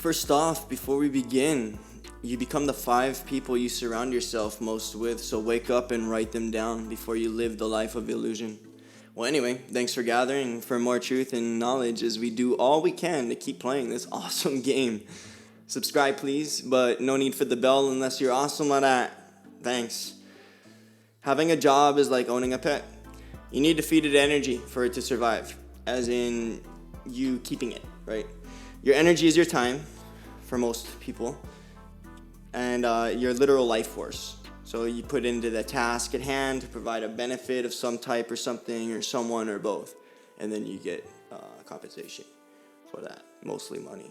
First off, before we begin, you become the 5 people you surround yourself most with, so wake up and write them down before you live the life of illusion. Well, anyway, thanks for gathering for more truth and knowledge as we do all we can to keep playing this awesome game. Subscribe, please, but no need for the bell unless you're awesome like that. Thanks. Having a job is like owning a pet. You need to feed it energy for it to survive, as in you keeping it, right? Your energy is your time, for most people, and your literal life force. So you put into the task at hand to provide a benefit of some type or something or someone or both, and then you get compensation for that, mostly money.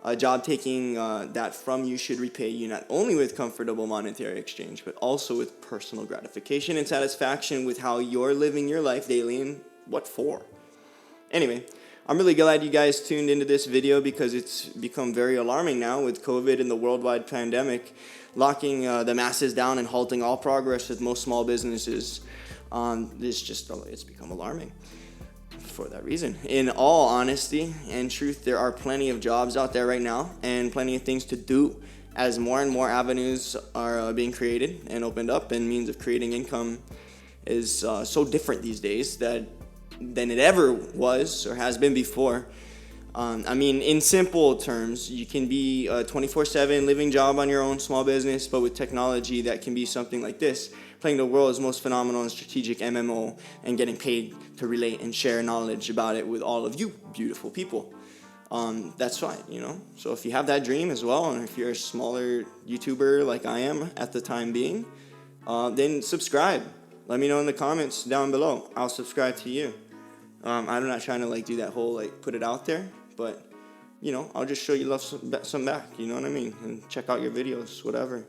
A job taking that from you should repay you not only with comfortable monetary exchange, but also with personal gratification and satisfaction with how you're living your life daily and what for. Anyway, I'm really glad you guys tuned into this video because it's become very alarming now with COVID and the worldwide pandemic locking the masses down and halting all progress with most small businesses. It's become alarming for that reason. In all honesty and truth, there are plenty of jobs out there right now and plenty of things to do as more and more avenues are being created and opened up, and means of creating income is so different these days than it ever was or has been before. In simple terms, you can be a 24/7 living job on your own small business, but with technology that can be something like this, playing the world's most phenomenal and strategic MMO and getting paid to relate and share knowledge about it with all of you beautiful people. That's fine, So if you have that dream as well, and if you're a smaller YouTuber like I am at the time being, then subscribe. Let me know in the comments down below. I'll subscribe to you. I'm not trying to do that whole put it out there, but I'll just show you love some back, you know what I mean, and check out your videos, whatever.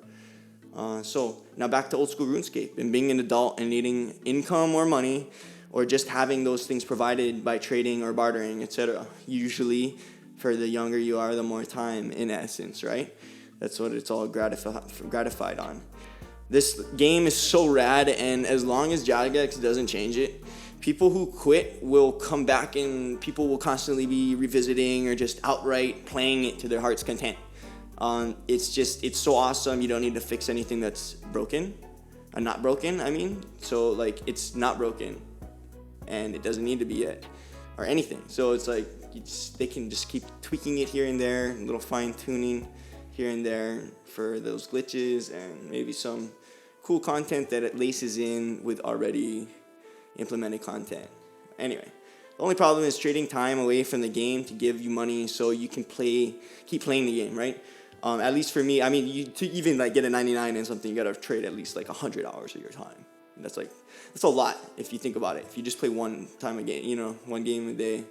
So now back to old school RuneScape and being an adult and needing income or money, or just having those things provided by trading or bartering, etc. Usually, for the younger you are, the more time, in essence, right? That's what it's all gratified on. This game is so rad, and as long as Jagex doesn't change it, people who quit will come back and people will constantly be revisiting or just outright playing it to their heart's content. It's so awesome. You don't need to fix anything that's broken. Not broken, So, it's not broken. And it doesn't need to be yet. Or anything. So, it's they can just keep tweaking it here and there. A little fine-tuning here and there for those glitches and maybe some cool content that it laces in with already implemented content. Anyway, the only problem is trading time away from the game to give you money so you can keep playing the game, right? At least for me, to even get a 99 and something, you gotta trade at least 100 hours of your time. And that's a lot if you think about it. If you just play one time a game, one game a day,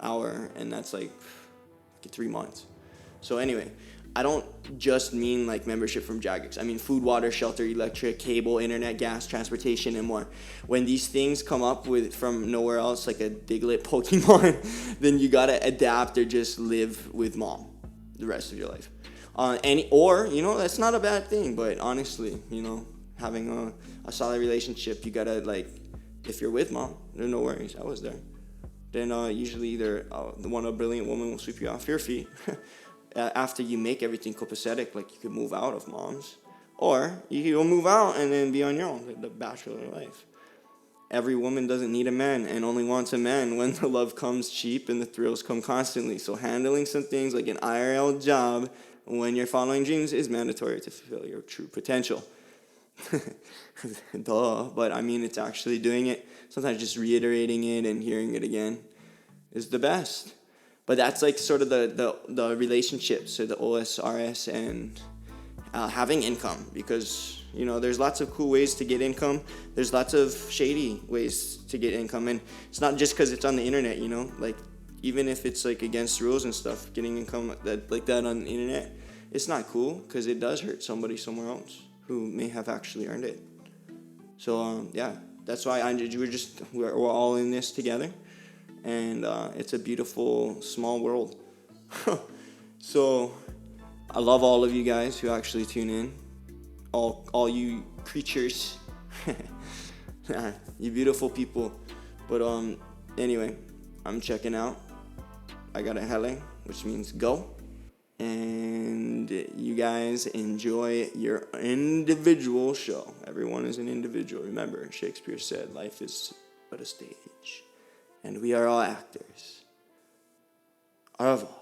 hour, and that's 3 months. So anyway, I don't just mean membership from Jagex. I mean food, water, shelter, electric, cable, internet, gas, transportation, and more. When these things come up from nowhere else, like a Diglett Pokemon, then you gotta adapt or just live with mom the rest of your life. That's not a bad thing, but honestly, having a solid relationship, you gotta if you're with mom, there's no worries. I was there. Then usually either a brilliant woman will sweep you off your feet. After you make everything copacetic, you could move out of mom's, or you can move out and then be on your own, the bachelor life. Every woman doesn't need a man and only wants a man when the love comes cheap and the thrills come constantly. So handling some things like an IRL job when you're following dreams is mandatory to fulfill your true potential. Duh, but it's actually doing it. Sometimes just reiterating it and hearing it again is the best. But that's sort of the relationships, so the OSRS and having income, because there's lots of cool ways to get income. There's lots of shady ways to get income, and it's not just because it's on the internet. Even if it's against rules and stuff, getting income that on the internet, it's not cool because it does hurt somebody somewhere else who may have actually earned it. So that's why we're all in this together. And it's a beautiful small world. So I love all of you guys who actually tune in, all you creatures, you beautiful people. But anyway, I'm checking out. I got a hele, which means go, And you guys enjoy your individual show. Everyone is an individual. Remember, Shakespeare said, life is but a stage. And we are all actors. Au revoir.